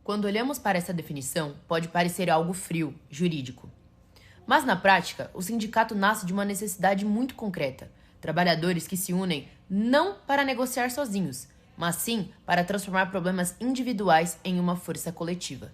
Quando olhamos para essa definição, pode parecer algo frio, jurídico. Mas na prática, o sindicato nasce de uma necessidade muito concreta. Trabalhadores que se unem não para negociar sozinhos, mas sim para transformar problemas individuais em uma força coletiva.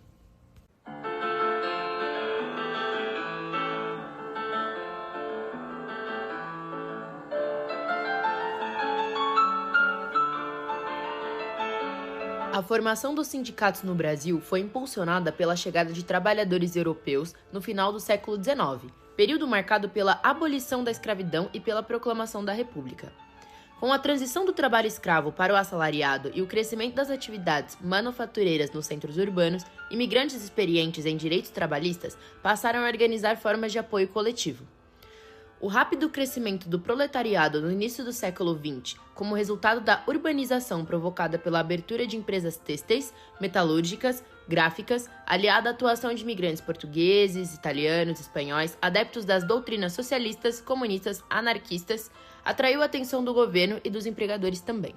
A formação dos sindicatos no Brasil foi impulsionada pela chegada de trabalhadores europeus no final do século XIX, período marcado pela abolição da escravidão e pela proclamação da República. Com a transição do trabalho escravo para o assalariado e o crescimento das atividades manufatureiras nos centros urbanos, imigrantes experientes em direitos trabalhistas passaram a organizar formas de apoio coletivo. O rápido crescimento do proletariado no início do século XX, como resultado da urbanização provocada pela abertura de empresas têxteis, metalúrgicas, gráficas, aliada à atuação de imigrantes portugueses, italianos, espanhóis, adeptos das doutrinas socialistas, comunistas, anarquistas, atraiu a atenção do governo e dos empregadores também.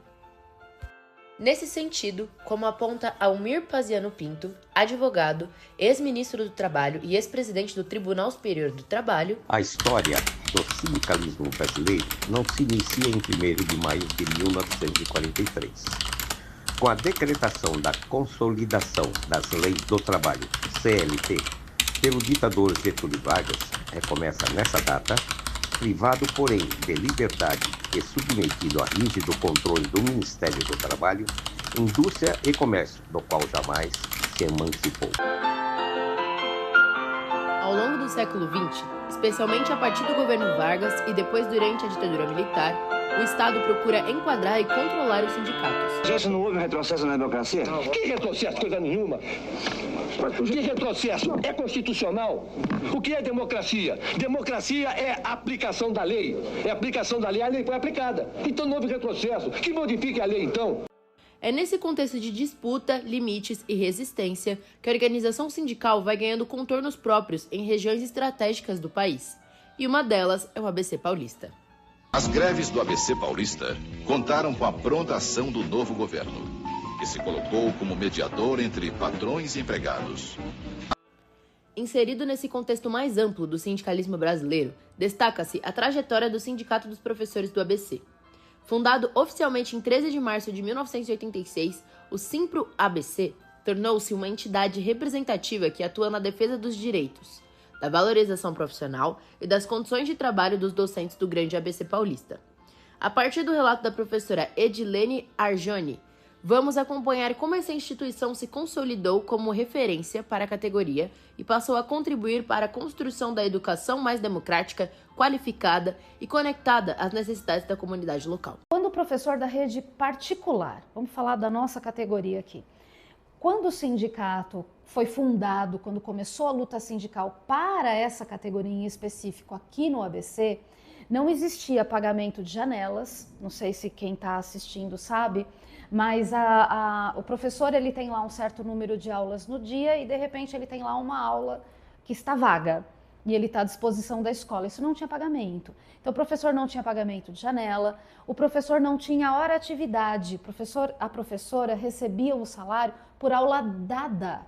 Nesse sentido, como aponta Almir Paziano Pinto, advogado, ex-ministro do Trabalho e ex-presidente do Tribunal Superior do Trabalho, a história do sindicalismo brasileiro não se inicia em 1º de maio de 1943. Com a decretação da Consolidação das Leis do Trabalho, CLT, pelo ditador Getúlio Vargas, recomeça nessa data, privado, porém, de liberdade e submetido a rígido controle do Ministério do Trabalho, Indústria e Comércio, do qual jamais se emancipou. Ao longo do século XX, especialmente a partir do governo Vargas e depois durante a ditadura militar, o Estado procura enquadrar e controlar os sindicatos. Gente, não houve um retrocesso na democracia? Não. Que retrocesso? Coisa nenhuma. Que retrocesso? É constitucional. O que é democracia? Democracia é a aplicação da lei. É a aplicação da lei, a lei foi aplicada. Então não houve retrocesso. Que modifique a lei, então. É nesse contexto de disputa, limites e resistência que a organização sindical vai ganhando contornos próprios em regiões estratégicas do país. E uma delas é o ABC Paulista. As greves do ABC Paulista contaram com a pronta ação do novo governo, que se colocou como mediador entre patrões e empregados. Inserido nesse contexto mais amplo do sindicalismo brasileiro, destaca-se a trajetória do Sindicato dos Professores do ABC. Fundado oficialmente em 13 de março de 1986, o Simpro-ABC tornou-se uma entidade representativa que atua na defesa dos direitos, da valorização profissional e das condições de trabalho dos docentes do grande ABC Paulista. A partir do relato da professora Edilene Arjoni, vamos acompanhar como essa instituição se consolidou como referência para a categoria e passou a contribuir para a construção da educação mais democrática, qualificada e conectada às necessidades da comunidade local. Quando o professor da rede particular, vamos falar da nossa categoria aqui, quando o sindicato foi fundado, quando começou a luta sindical para essa categoria em específico aqui no ABC, não existia pagamento de janelas, não sei se quem está assistindo sabe, mas o professor ele tem lá um certo número de aulas no dia e de repente ele tem lá uma aula que está vaga e ele está à disposição da escola. Isso não tinha pagamento. Então o professor não tinha pagamento de janela, o professor não tinha hora atividade, a professora recebia o salário por aula dada.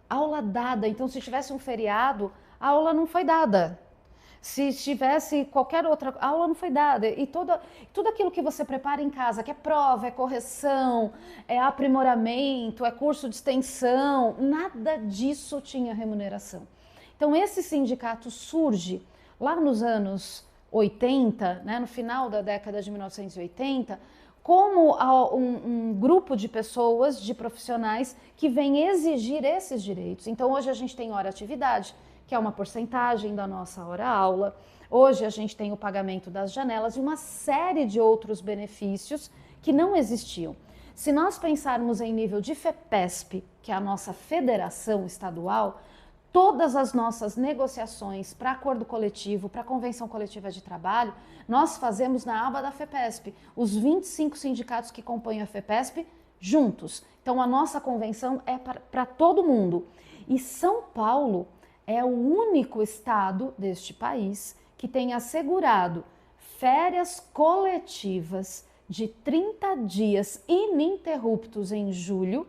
Aula dada, então se tivesse um feriado, a aula não foi dada. Se tivesse qualquer outra aula, não foi dada. E tudo aquilo que você prepara em casa, que é prova, é correção, é aprimoramento, é curso de extensão, nada disso tinha remuneração. Então esse sindicato surge lá nos anos 80, né, no final da década de 1980, como um grupo de pessoas, de profissionais que vem exigir esses direitos. Então hoje a gente tem hora-atividade, que é uma porcentagem da nossa hora-aula. Hoje a gente tem o pagamento das janelas e uma série de outros benefícios que não existiam. Se nós pensarmos em nível de FEPESP, que é a nossa federação estadual, todas as nossas negociações para acordo coletivo, para convenção coletiva de trabalho, nós fazemos na aba da FEPESP, os 25 sindicatos que compõem a FEPESP juntos. Então a nossa convenção é para todo mundo. E São Paulo é o único estado deste país que tem assegurado férias coletivas de 30 dias ininterruptos em julho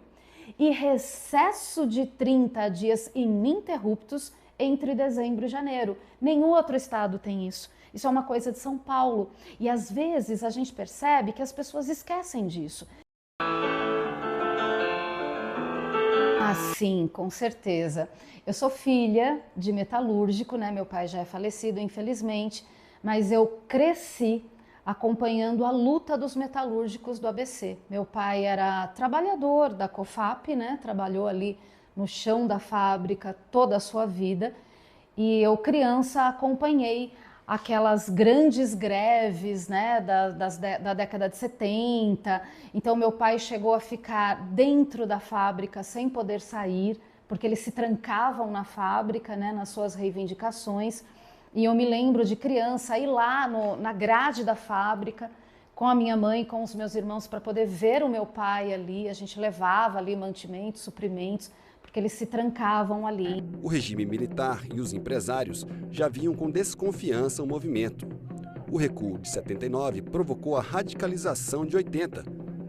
e recesso de 30 dias ininterruptos entre dezembro e janeiro. Nenhum outro estado tem isso. Isso é uma coisa de São Paulo. E às vezes a gente percebe que as pessoas esquecem disso. Ah, sim, com certeza. Eu sou filha de metalúrgico, né? Meu pai já é falecido, infelizmente, mas eu cresci acompanhando a luta dos metalúrgicos do ABC. Meu pai era trabalhador da COFAP, né? Trabalhou ali no chão da fábrica toda a sua vida, e eu, criança, acompanhei aquelas grandes greves, né, da década de 70. Então meu pai chegou a ficar dentro da fábrica sem poder sair, porque eles se trancavam na fábrica, né, nas suas reivindicações. E eu me lembro de criança ir lá na grade da fábrica com a minha mãe, com os meus irmãos, para poder ver o meu pai ali. A gente levava ali mantimentos, suprimentos, porque eles se trancavam ali. O regime militar e os empresários já viam com desconfiança o movimento. O recuo de 79 provocou a radicalização de 80,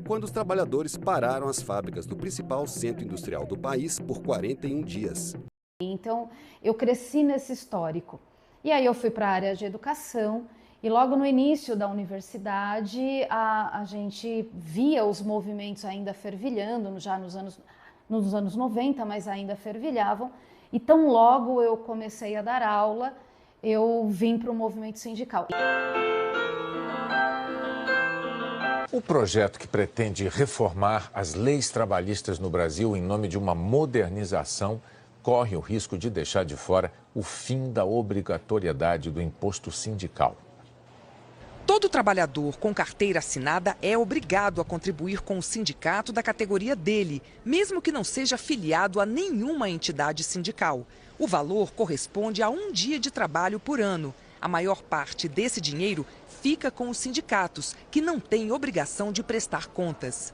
quando os trabalhadores pararam as fábricas do principal centro industrial do país por 41 dias. Então, eu cresci nesse histórico. E aí eu fui para a área de educação e logo no início da universidade a gente via os movimentos ainda fervilhando, já nos anos 90, mas ainda fervilhavam. E tão logo eu comecei a dar aula, eu vim para o movimento sindical. O projeto que pretende reformar as leis trabalhistas no Brasil em nome de uma modernização corre o risco de deixar de fora o fim da obrigatoriedade do imposto sindical. Todo trabalhador com carteira assinada é obrigado a contribuir com o sindicato da categoria dele, mesmo que não seja afiliado a nenhuma entidade sindical. O valor corresponde a 1 dia de trabalho por ano. A maior parte desse dinheiro fica com os sindicatos, que não têm obrigação de prestar contas.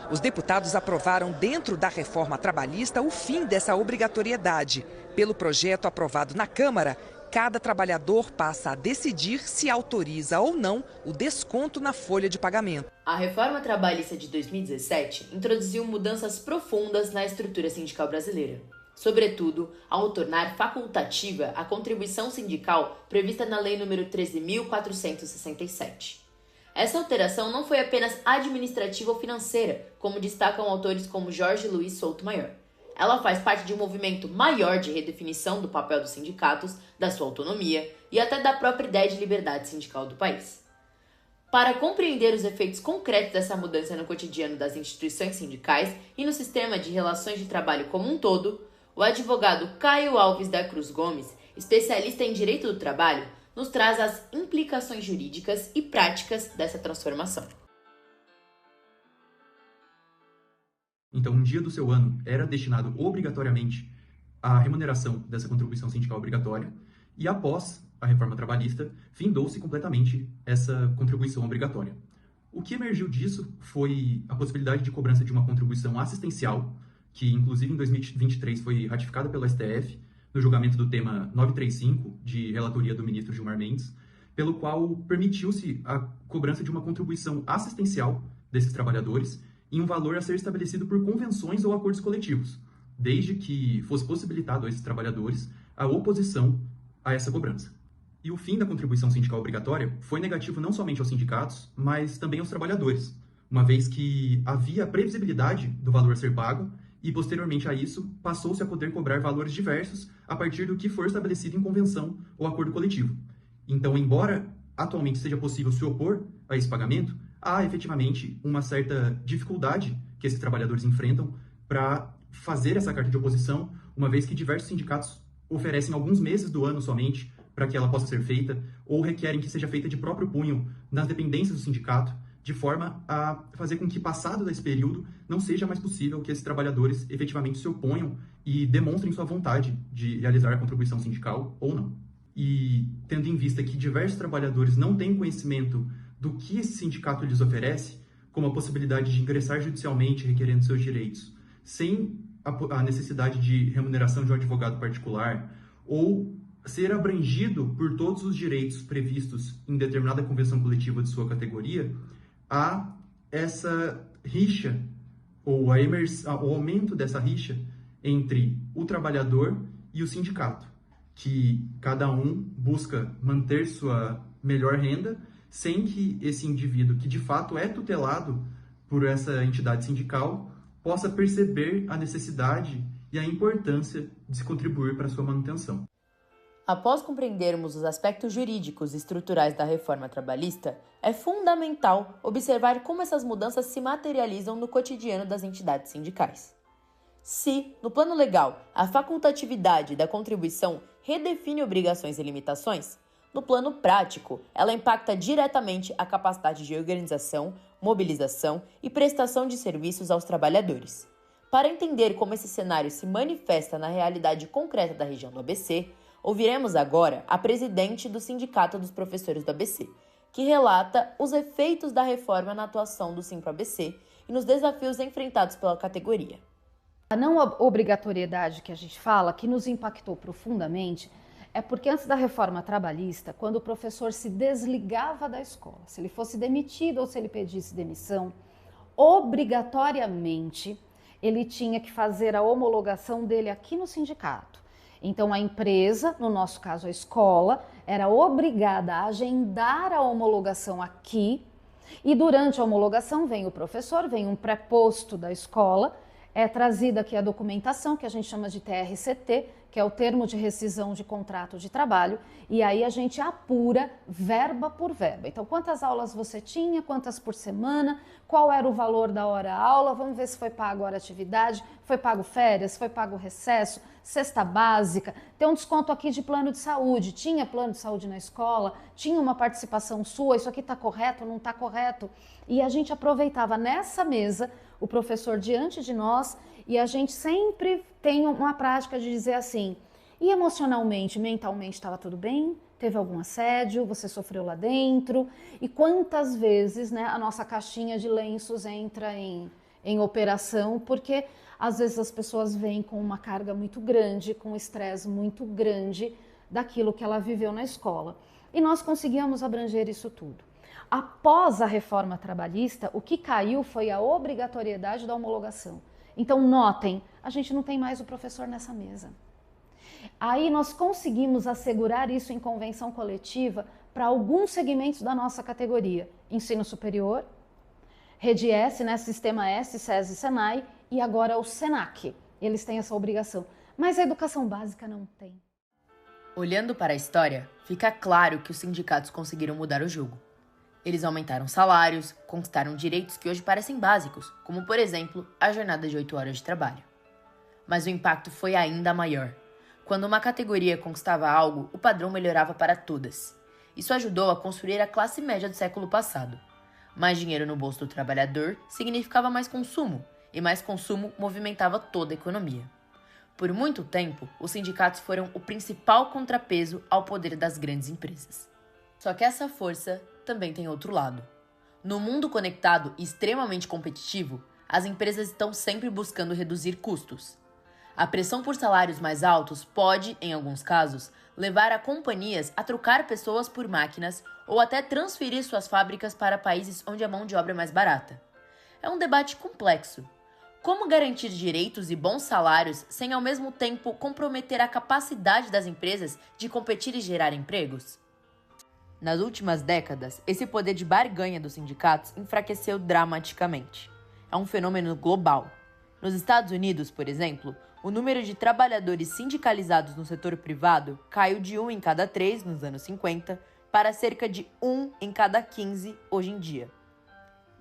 Os deputados aprovaram dentro da reforma trabalhista o fim dessa obrigatoriedade. Pelo projeto aprovado na Câmara, cada trabalhador passa a decidir se autoriza ou não o desconto na folha de pagamento. A reforma trabalhista de 2017 introduziu mudanças profundas na estrutura sindical brasileira. Sobretudo, ao tornar facultativa a contribuição sindical prevista na Lei nº 13.467. Essa alteração não foi apenas administrativa ou financeira, como destacam autores como Jorge Luiz Souto Maior. Ela faz parte de um movimento maior de redefinição do papel dos sindicatos, da sua autonomia e até da própria ideia de liberdade sindical do país. Para compreender os efeitos concretos dessa mudança no cotidiano das instituições sindicais e no sistema de relações de trabalho como um todo, o advogado Caio Alves da Cruz Gomes, especialista em direito do trabalho, nos traz as implicações jurídicas e práticas dessa transformação. Então, um dia do seu ano era destinado obrigatoriamente à remuneração dessa contribuição sindical obrigatória e, após a reforma trabalhista, findou-se completamente essa contribuição obrigatória. O que emergiu disso foi a possibilidade de cobrança de uma contribuição assistencial, que inclusive em 2023 foi ratificada pelo STF, no julgamento do tema 935, de relatoria do ministro Gilmar Mendes, pelo qual permitiu-se a cobrança de uma contribuição assistencial desses trabalhadores em um valor a ser estabelecido por convenções ou acordos coletivos, desde que fosse possibilitado a esses trabalhadores a oposição a essa cobrança. E o fim da contribuição sindical obrigatória foi negativo não somente aos sindicatos, mas também aos trabalhadores, uma vez que havia previsibilidade do valor a ser pago e, posteriormente a isso, passou-se a poder cobrar valores diversos a partir do que for estabelecido em convenção ou acordo coletivo. Então, embora atualmente seja possível se opor a esse pagamento, há efetivamente uma certa dificuldade que esses trabalhadores enfrentam para fazer essa carta de oposição, uma vez que diversos sindicatos oferecem alguns meses do ano somente para que ela possa ser feita, ou requerem que seja feita de próprio punho nas dependências do sindicato, de forma a fazer com que, passado esse período, não seja mais possível que esses trabalhadores efetivamente se oponham e demonstrem sua vontade de realizar a contribuição sindical ou não. E tendo em vista que diversos trabalhadores não têm conhecimento do que esse sindicato lhes oferece, como a possibilidade de ingressar judicialmente requerendo seus direitos, sem a necessidade de remuneração de um advogado particular, ou ser abrangido por todos os direitos previstos em determinada convenção coletiva de sua categoria, há essa rixa ou o aumento dessa rixa entre o trabalhador e o sindicato, que cada um busca manter sua melhor renda, sem que esse indivíduo, que de fato é tutelado por essa entidade sindical, possa perceber a necessidade e a importância de se contribuir para a sua manutenção. Após compreendermos os aspectos jurídicos e estruturais da reforma trabalhista, é fundamental observar como essas mudanças se materializam no cotidiano das entidades sindicais. Se, no plano legal, a facultatividade da contribuição redefine obrigações e limitações, no plano prático, ela impacta diretamente a capacidade de organização, mobilização e prestação de serviços aos trabalhadores. Para entender como esse cenário se manifesta na realidade concreta da região do ABC, ouviremos agora a presidente do Sindicato dos Professores do ABC, que relata os efeitos da reforma na atuação do Simpro-ABC e nos desafios enfrentados pela categoria. A não obrigatoriedade que a gente fala, que nos impactou profundamente, é porque antes da reforma trabalhista, quando o professor se desligava da escola, se ele fosse demitido ou se ele pedisse demissão, obrigatoriamente ele tinha que fazer a homologação dele aqui no sindicato. Então a empresa, no nosso caso a escola, era obrigada a agendar a homologação aqui, e durante a homologação vem o professor, vem um preposto da escola, é trazida aqui a documentação, que a gente chama de TRCT, que é o termo de rescisão de contrato de trabalho, e aí a gente apura verba por verba. Então, quantas aulas você tinha, quantas por semana, qual era o valor da hora-aula, vamos ver se foi pago hora atividade, foi pago férias, foi pago recesso, cesta básica, tem um desconto aqui de plano de saúde, tinha plano de saúde na escola, tinha uma participação sua, isso aqui está correto, não está correto? E a gente aproveitava nessa mesa o professor diante de nós, e a gente sempre tem uma prática de dizer assim, e emocionalmente, mentalmente estava tudo bem? Teve algum assédio? Você sofreu lá dentro? E quantas vezes, né, a nossa caixinha de lenços entra em operação, porque às vezes as pessoas vêm com uma carga muito grande, com um estresse muito grande daquilo que ela viveu na escola. E nós conseguíamos abranger isso tudo. Após a reforma trabalhista, o que caiu foi a obrigatoriedade da homologação. Então, notem, a gente não tem mais o professor nessa mesa. Aí nós conseguimos assegurar isso em convenção coletiva para alguns segmentos da nossa categoria. Ensino superior, Rede S, né, Sistema S, SESI, Senai, e agora o Senac. Eles têm essa obrigação, mas a educação básica não tem. Olhando para a história, fica claro que os sindicatos conseguiram mudar o jogo. Eles aumentaram salários, conquistaram direitos que hoje parecem básicos, como, por exemplo, a jornada de 8 horas de trabalho. Mas o impacto foi ainda maior. Quando uma categoria conquistava algo, o padrão melhorava para todas. Isso ajudou a construir a classe média do século passado. Mais dinheiro no bolso do trabalhador significava mais consumo, e mais consumo movimentava toda a economia. Por muito tempo, os sindicatos foram o principal contrapeso ao poder das grandes empresas. Só que essa força também tem outro lado. No mundo conectado e extremamente competitivo, as empresas estão sempre buscando reduzir custos. A pressão por salários mais altos pode, em alguns casos, levar a companhias a trocar pessoas por máquinas ou até transferir suas fábricas para países onde a mão de obra é mais barata. É um debate complexo. Como garantir direitos e bons salários sem ao mesmo tempo comprometer a capacidade das empresas de competir e gerar empregos? Nas últimas décadas, esse poder de barganha dos sindicatos enfraqueceu dramaticamente. É um fenômeno global. Nos Estados Unidos, por exemplo, o número de trabalhadores sindicalizados no setor privado caiu de 1 em cada 3 nos anos 50 para cerca de 1 em cada 15 hoje em dia.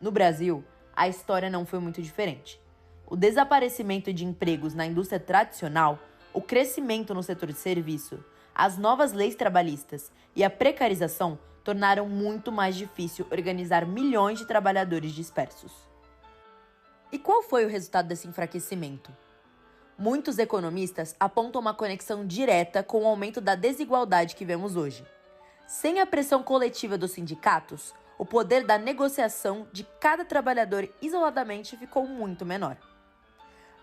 No Brasil, a história não foi muito diferente. O desaparecimento de empregos na indústria tradicional, o crescimento no setor de serviço, as novas leis trabalhistas e a precarização tornaram muito mais difícil organizar milhões de trabalhadores dispersos. E qual foi o resultado desse enfraquecimento? Muitos economistas apontam uma conexão direta com o aumento da desigualdade que vemos hoje. Sem a pressão coletiva dos sindicatos, o poder da negociação de cada trabalhador isoladamente ficou muito menor.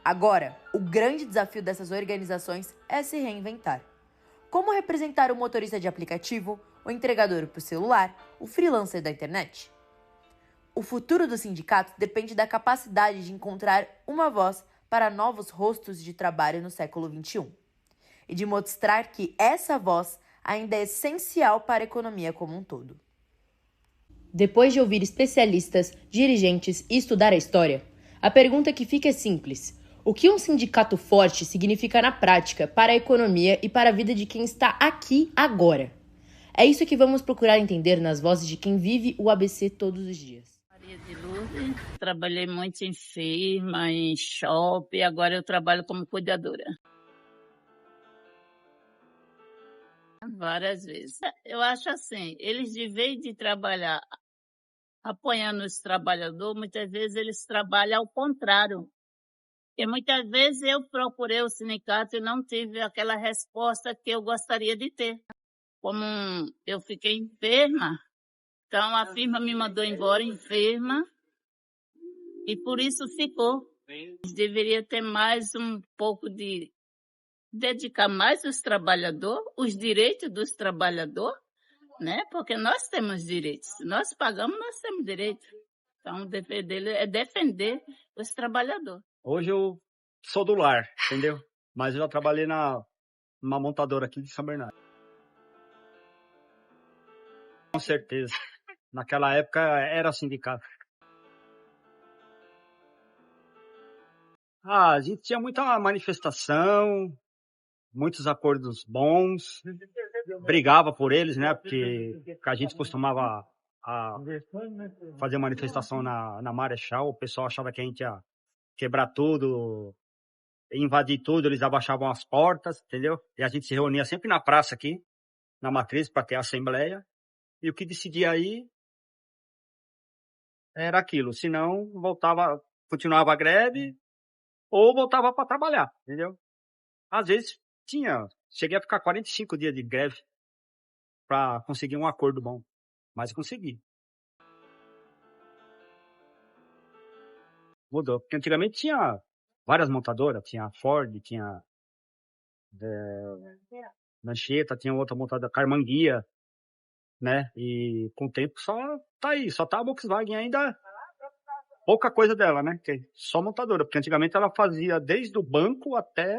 Agora, o grande desafio dessas organizações é se reinventar. Como representar o motorista de aplicativo, o entregador por celular, o freelancer da internet? O futuro do sindicato depende da capacidade de encontrar uma voz para novos rostos de trabalho no século XXI e de mostrar que essa voz ainda é essencial para a economia como um todo. Depois de ouvir especialistas, dirigentes e estudar a história, a pergunta que fica é simples: o que um sindicato forte significa na prática para a economia e para a vida de quem está aqui agora? É isso que vamos procurar entender nas vozes de quem vive o ABC todos os dias. Maria de Lourdes, trabalhei muito em firma, em shopping, agora eu trabalho como cuidadora. Várias vezes. Eu acho assim, eles de vez de trabalhar apoiando os trabalhadores, muitas vezes eles trabalham ao contrário. E muitas vezes eu procurei o sindicato e não tive aquela resposta que eu gostaria de ter. Como eu fiquei enferma, então a firma me mandou embora enferma e por isso ficou. Deveria ter mais um pouco de dedicar mais os trabalhadores, os direitos dos trabalhadores, né? Porque nós temos direitos. Se nós pagamos, nós temos direito. Então o dever dele é defender os trabalhadores. Hoje eu sou do lar, entendeu? Mas eu já trabalhei numa montadora aqui de São Bernardo. Com certeza. Naquela época era sindicato. A gente tinha muita manifestação, muitos acordos bons, brigava por eles, né? Porque a gente costumava fazer manifestação na Marechal, o pessoal achava que a gente ia quebrar tudo, invadir tudo, eles abaixavam as portas, entendeu? E a gente se reunia sempre na praça aqui, na Matriz, para ter a assembleia. E o que decidia aí era aquilo. Senão, continuava a greve ou voltava para trabalhar, entendeu? Às vezes, cheguei a ficar 45 dias de greve para conseguir um acordo bom. Mas consegui. Mudou. Porque antigamente tinha várias montadoras. Tinha a Ford, tinha Lancheta, tinha outra montadora, Carmanguia, né? E com o tempo só tá aí. Só tá a Volkswagen ainda. Pouca coisa dela, né? Que é só montadora. Porque antigamente ela fazia desde o banco até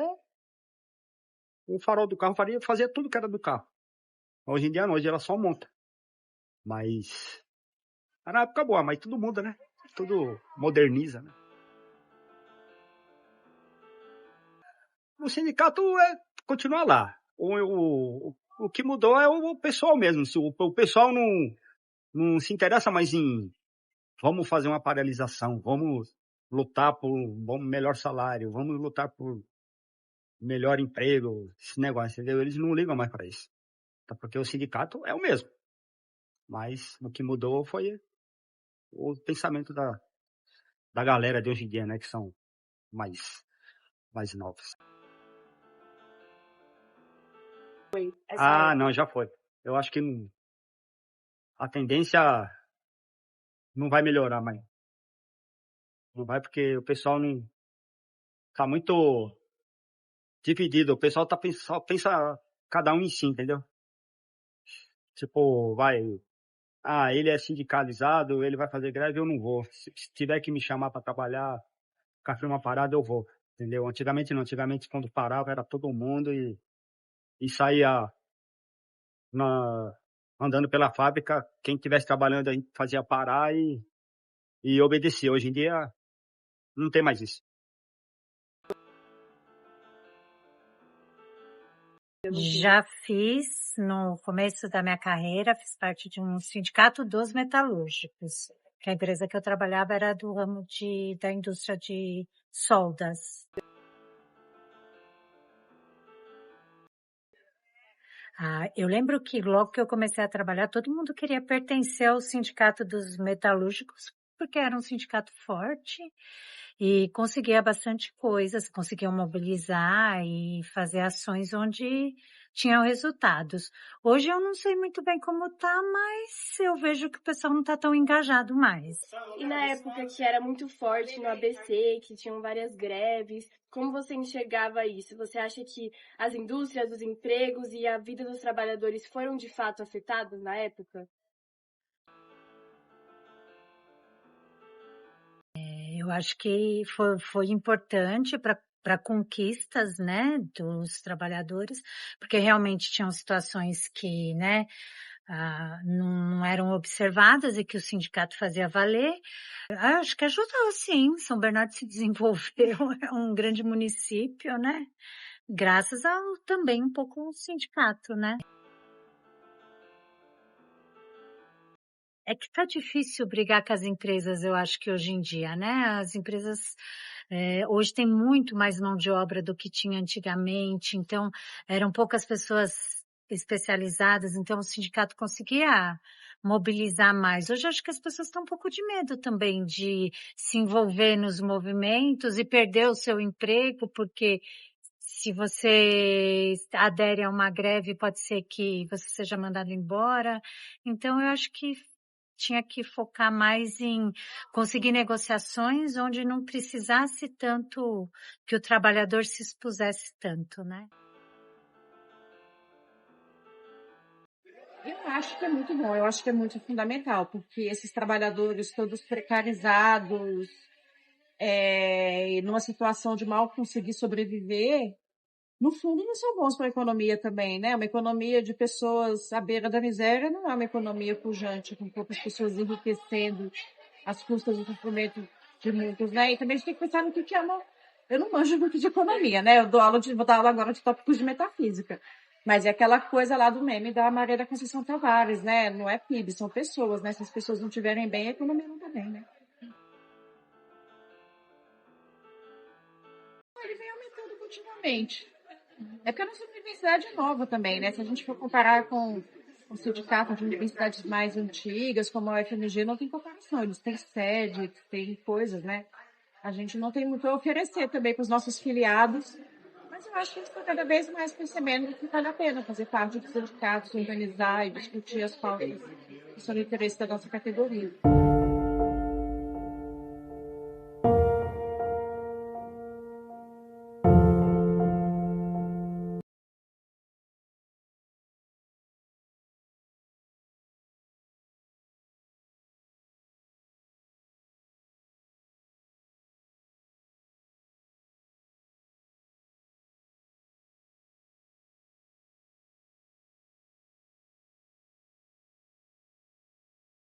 o farol do carro. Fazia tudo que era do carro. Hoje em dia não. Hoje ela só monta. Mas era uma época boa, mas tudo muda, né? Tudo moderniza, né? O sindicato continua lá. O que mudou é o pessoal mesmo. O pessoal não se interessa mais em vamos fazer uma paralisação, vamos lutar por um melhor salário, vamos lutar por melhor emprego, esse negócio, entendeu? Eles não ligam mais para isso. Porque o sindicato é o mesmo. Mas o que mudou foi o pensamento da galera de hoje em dia, né? Que são mais novos. Não, já foi. Eu acho que a tendência não vai melhorar mais. Não vai porque o pessoal não tá muito dividido. O pessoal pensa cada um em si, entendeu? Tipo, ele é sindicalizado, ele vai fazer greve, eu não vou. Se tiver que me chamar para trabalhar, com a firma parada, eu vou. Entendeu? Antigamente não. Antigamente, quando parava, era todo mundo e saía andando pela fábrica. Quem estivesse trabalhando aí fazia parar e obedecer. Hoje em dia, não tem mais isso. Já fiz, no começo da minha carreira, fiz parte de um sindicato dos metalúrgicos, que a empresa que eu trabalhava era do ramo da indústria de soldas. Eu lembro que logo que eu comecei a trabalhar, todo mundo queria pertencer ao sindicato dos metalúrgicos, porque era um sindicato forte e conseguia bastante coisas, conseguiam mobilizar e fazer ações onde tinham resultados. Hoje eu não sei muito bem como tá, mas eu vejo que o pessoal não tá tão engajado mais. E na época que era muito forte no ABC, que tinham várias greves, como você enxergava isso? Você acha que as indústrias, os empregos e a vida dos trabalhadores foram de fato afetados na época? Eu acho que foi importante para conquistas, né, dos trabalhadores, porque realmente tinham situações que, né, não eram observadas e que o sindicato fazia valer. Acho que ajudou, sim. São Bernardo se desenvolveu, é um grande município, né, graças ao também um pouco o sindicato, né. É que tá difícil brigar com as empresas, eu acho que hoje em dia, né? As empresas hoje têm muito mais mão de obra do que tinha antigamente, então eram poucas pessoas especializadas, então o sindicato conseguia mobilizar mais. Hoje acho que as pessoas estão um pouco de medo também de se envolver nos movimentos e perder o seu emprego, porque se você adere a uma greve, pode ser que você seja mandado embora. Então, eu acho que tinha que focar mais em conseguir negociações onde não precisasse tanto, que o trabalhador se expusesse tanto, né? Eu acho que é muito bom, eu acho que é muito fundamental, porque esses trabalhadores todos precarizados, numa situação de mal conseguir sobreviver, no fundo não são bons para a economia também, né? Uma economia de pessoas à beira da miséria não é uma economia pujante, com poucas pessoas enriquecendo às custas do sofrimento de muitos, né? E também a gente tem que pensar no que é uma... Eu não manjo muito de economia, né? Vou dar aula agora de tópicos de metafísica. Mas é aquela coisa lá do meme da Maria da Conceição Tavares, né? Não é PIB, são pessoas, né? Se as pessoas não estiverem bem, a economia não está bem, né? Ele vem aumentando continuamente. É porque a nossa universidade é nova também, né? Se a gente for comparar com o sindicato de universidades mais antigas, como a UFMG, não tem comparação. Eles têm sede, têm coisas, né? A gente não tem muito a oferecer também para os nossos filiados, mas eu acho que eles estão cada vez mais percebendo que vale a pena fazer parte do sindicato, se organizar e discutir as pautas que são do interesse da nossa categoria.